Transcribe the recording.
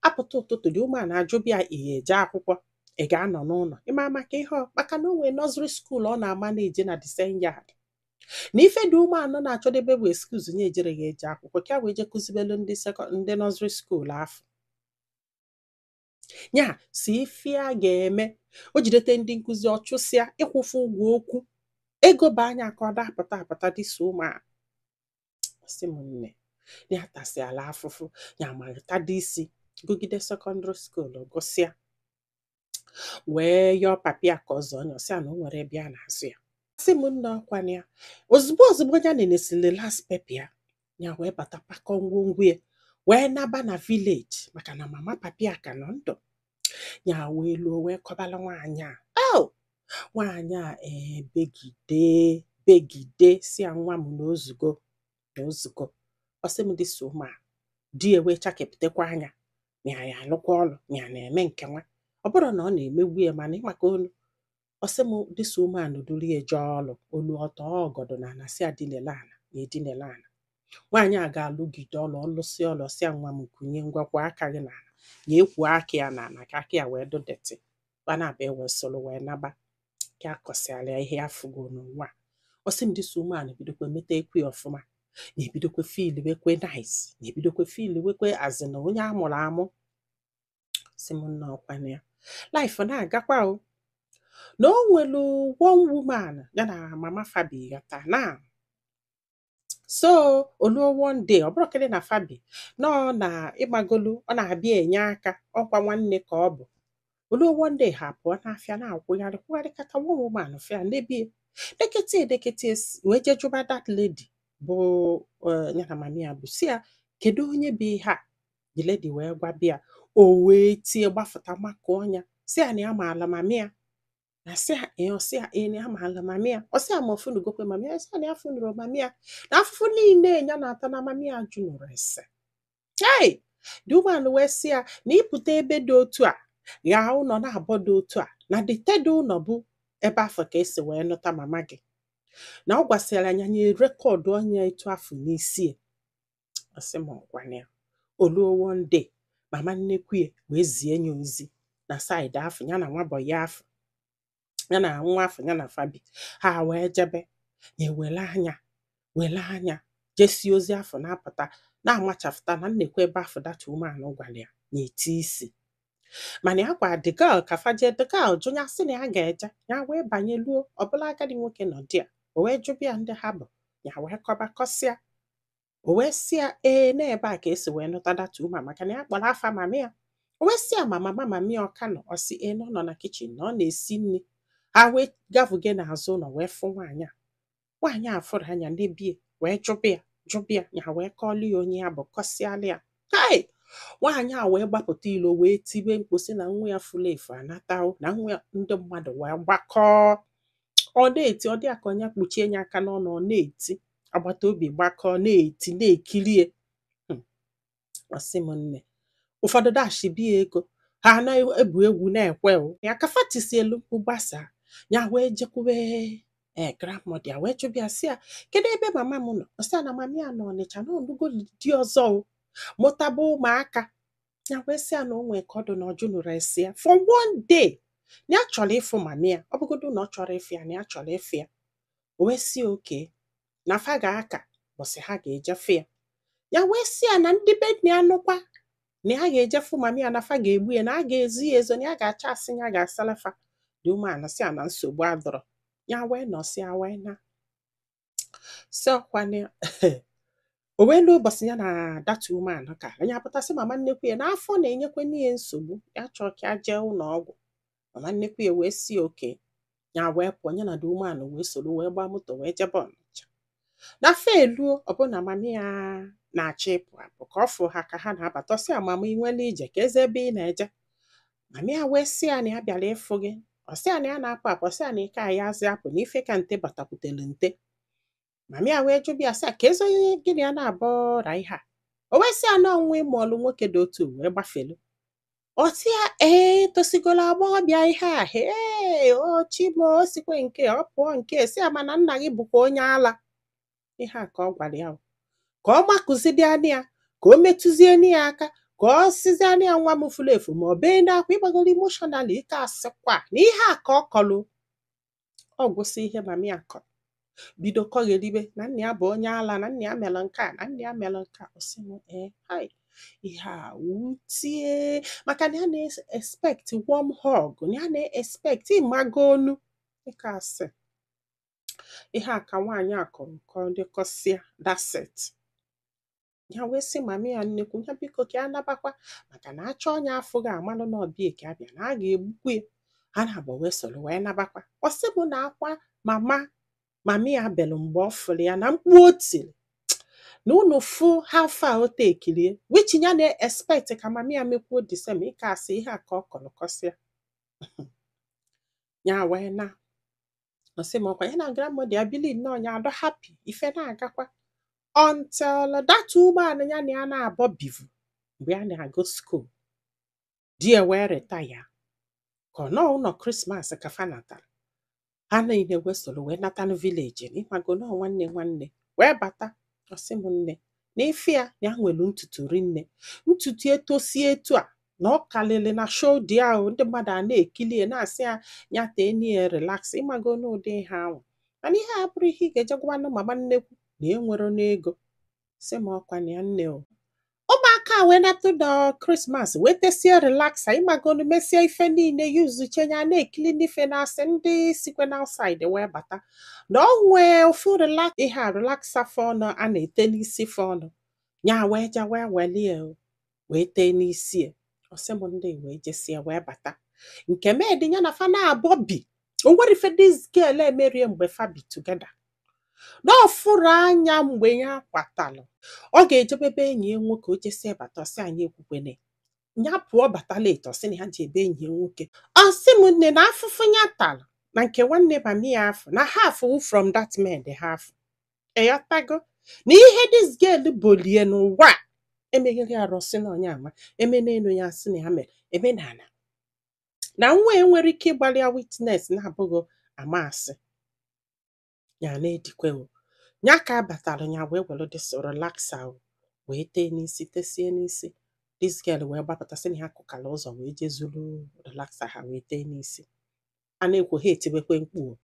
apụta ụtụtụ dị umeala ajụbịa ihe eje akwụkwọ ị ga-anọ n'ụlọ ịma maka ihe maka na o nwere nọzri skuul ọ na-ama na-eje na disen yard na ife dị umeala na-achọdebe bụ eskuz nye ejere ya eje akwụkwọ ka wee je kụzibelu ndị nọzri skuul afọ nya si ife a ga-eme o jidete ndị nkụzi ọchụsịa ịkwụfụ ụgwọ okwu ego bụ anya ka ọ dapụta apụta dịso ụmụaka si m nne ya tasị ala afụfụ ya malita dị isi gụgide sekọndịrị skuul gụsịa wee yọọ papịa ka ọzọ nyọsịa na o nwere bịa n'azụ ya sị m nne ọkwana ya ozugbo ya na-enesili las pepa ya wee bata pakọ ngwongwo ya wee naba na vileji maka na mama papịa ka nọ ndụ ya wee luo wee kọbala nwaanyị a nwaanyị a begide si ya nwa m n'ozugo ọsị m dị so ma di ewe chakepụtakwa anya na ya alụkwa ọlụ na ya na-eme nke nwa ọ bụrụ na ọ na-emegbu ya mana ịmaka olu ọsị m dị so ma nụdụrụ ya eje ọlụ olu ọtọ ọgọdọ na anasị adinelana na edinelana nwaanyị a ga-alụgide ọlụ ọlụsị ọlụ ọsị ya nwa m kunye ngwakwa aka gị na ala ya ekwu aka ya na ana ka aka ya wee dụdetị bana abịa wee soro wee naba ka akọsịala ihe afụgo n'ụwa ọsị m dị so ma na-ebidokwa emeta ekwe ọfụma na-ebidokwe fiili wekwe nice na-ebidokwe fiili wekwe azị na onye amụrụ amụ si m nna ọkwana ya life na-agakwa o na o nwere one woman ya na mama Fabi ghọta na so oluo one day ọ bụrụ kedị na Fabi nọ na ịgbagolu ọ na-abịa enye aka ọkwa nwanne ka ọ bụ oluo one day ha pụọ n'afịa na-akwụgharị kata one woman fịa ndebie dekete wee je jụba that lady bụ ya na mami ya bụ si ya kedu onye bụ ihe a the lady wee gwa bịa o wee tie gbafụta maka ọnya si ya na ya maala mami ya na si ya na ya maala mami ya ọ si ya ma ọfụnụ gokwe mami ya si ya na ya fụnụrụ mami ya na afụfụ niile ya na-ata na mami ya jụnụrụ ese hey the woman wee si ya na ịpụta ebe dị otu a ghaa ụlọ na-abọ dị otu a na detede ụlọ bụ ebe afọ ka esi wee nụta mama gị na ọ gwasịrị anya nye rekọdụ onye etu afọ n'isi asị m ọkwana ya oluo one day mama nnekwu wee zie ya ozi na saịdị afọ ya na nwabọyị afọ ya na nwa afọ ya na Fabi ha wee jebe ya wele anya jesi ozi afọ na-apụta na-amachafụta na nnekwu ebe afọ data umeanụ gwara ya na-eti isi mana ya gwa the girl ka faje the girl jụnya sị na ya ga-eje ya wee banye luo ọbụla agadi nwoke nọ di ya o wee jụbịa ndị ha bụ ya wee kọsịa o wee sịa n'ebe a ka esi wee nụta data ụma maka na ya kpọrọ afa mami ya o wee sịa mami ya ọka nọ ọsị na ọ nọ na kichin na ọ na-esi nri ha wee gavuge n'azụ ụlọ wee fụ nwaanyị a fụrụ anya n'ebie wee jụbịa ya wee kọọlụ ya onye ya bụ kọsịalụ ya nwaanyị a wee gbapụta ilo wee tibe mkposi na nwa ya fụrụ efu anatahụ na nwa ndị mmadụ wee gbakọọ ọ na-eti ọ dị aka onye kpuchie ya aka n'ọnụ ọ na-eti agbata obi gbakọọ na-eti na-ekirie ọsị m nne ụfọdụ dashibia ego ha na-ebu egwu na-ekwe ya ka fatisi elu mkpu gbasa ya wee jekwube grandmother wee jụbịa sị ya kedu ebe mama m nọ ọsị na mami ya nọ Ọnịcha na ọlụgo di ọzọ mụtaba ụmụaka ya wee sị ya na o nwee ka ọdụ na ọjụ nụrụ esi ya for one day na ya chọrọ ịfụ mami ya ọ bụgodo na ọ chọrọ ịfụ ya na ya chọrọ ịfụ ya o wee sị oke na fa ga-aka bọsị ha ga-ejefe ya wee sị ya na ndị be na ya nụkwa na ya ga-ejefu mami ya na fa ga-egbu ya na a ga-ezu ya ezo na ya ga-acha asị ya ga-asalafa dị umeala sị ya na nsogbu adọrọ ya wee nọsị ya wee na sị ọkwana o wee lu ụbọchị ya na data umeala ka onye apụtasị mama nnekwu ya n'afọ na-enyekwe n'ihe nsogbu ya chọọ ka ya jee ụlọ ọgwụ mama nnekwu ya wee si oke ya wee pụọ ya na dị umeala wee soro wee gbaa moto wee jebe Ọnịcha na fe eluo ọbụna mami ya na-achọ ịpụ apụ ka ọ fụ ha ka ha na-abata ọsị ya mama inwele ije ka eze ebe ị na-eje mami ya wee sị ya na ya bịara ịfụ gị ọsị ya na ya na-apụ apụ ọsị ya na ike a ya azị apụ na ife ka nte batakwutere nte mami ya wee jụbịa sị ya ka eze onye gịnị ya na-abọra ihe a o wee sị ya na ọnwa ịmụ ọlụ nwoke dị otu wee gbafelu ọsị ya tosigolo agbọghọbịa ihe a o chimo o sikwe nke ọ pụọ nke si ya mana nna gị bụkwa onye ala ihe a ka ọ gwara ya ka ọ makụzidia ya ka o metụzie ya aka ka ọ siziana ya nwa m furu efu ma ọ bee n'akwa ịgbagoro emotionally ike asịkwa na ihe a ka ọ kọlụ ọ gwụsị ihe mami akọ bido kọgheribe na nna ya bụ onye ala na nna ya mere nke a na nna ya mere nke a ọsị m hai ihe a wutie maka na ya na-expect warm hug na ya na-expect ịmago onu ịka asị ihe a ka nwaanyị akọrọ nke ọ dịkọsịa daset ya wee sị mami ya nnekwu ya biko ka ya nabakwa maka na achọ onye afọ ga-amalụ na ọbịa ka abịa na a ga-egbukwe ya ha na-agba wee soro wee nabakwa ọsị bụ na akwa mami ya belụ mgbe ọ fụrụ ya na mkpu o tiri na unu fụ half a o tekirie which ya na-expect ka mami ya mekwuo disem ịka asị ihe a ka ọ kọlụkọsịa ya wee na ọsị m ọkwa ya na grandmother ya bili nnọọ ya adọ happy ife na-agakwa until that ụgbọala ya na ya na-abọ bivu mgbe ya na-agụ school di ya wee retire ka ọ nọọ ụlọ krismas ka fa natara ha niile wee soro wee natanụ vileji n'ịmago nọọ nwanne wee bata ọsị m nne na ife ya na ya nwere ntutu rinne ntutu etosie etu a na ọ kalịrị na shodi ahụ ndị mmadụ a na-ekilie na-asị ya tee n'ihe relax ịmago n'ụdị ihe ahụ mana ihe a bụrụ ihe ị ga-eje gwanụ mama nnekwu na enwero n'ego sị m ọkwa na ya nne o ụmụaka wee natụ na krismas wee tesie relaksa ịmagonu mesie ife niile yuzuche ya na-ekili n'ife na-asị ndị sikwe na outside wee bata na ọ nwee ofu ihe a relaksa fọnụ a na-ete n'isi fọnụ ya wee ja wee welie wee tee n'isi ọsị m ndị wee jesie wee bata nke medị ya na fa na-abọ bi onwere ife dis girl emerie mgbe fa bi tugeda na ọfụrụ anya mgbe ya kwatalụ ọ ga-ejebebe enyi ya nwoke o jesie bata ọsị anyị ekwukwene ya pụọ bata late ọsị na ya ji ebe enyi ya nwoke ọsị m nne na afụfụ ya talụ na nke nwanne mami ya afụ na half from that man dị half eyotago na ihe dis girl bolie n'ụwa emeghịrị arụsị na onye ama eme n'elu ya asị na ya mere eme n'ala na nwa enwere ike ịgbalịa witness na-abụghị amasị ya na-edikwe ya ka abatara ya wee were dis relaxa wee tee n'isi tesie n'isi dis girl wee gbapụta sị na ya kụkara ụzọ wee jezuru relaxa ha wee tee n'isi a na-ekwo ha etibekwe mkpu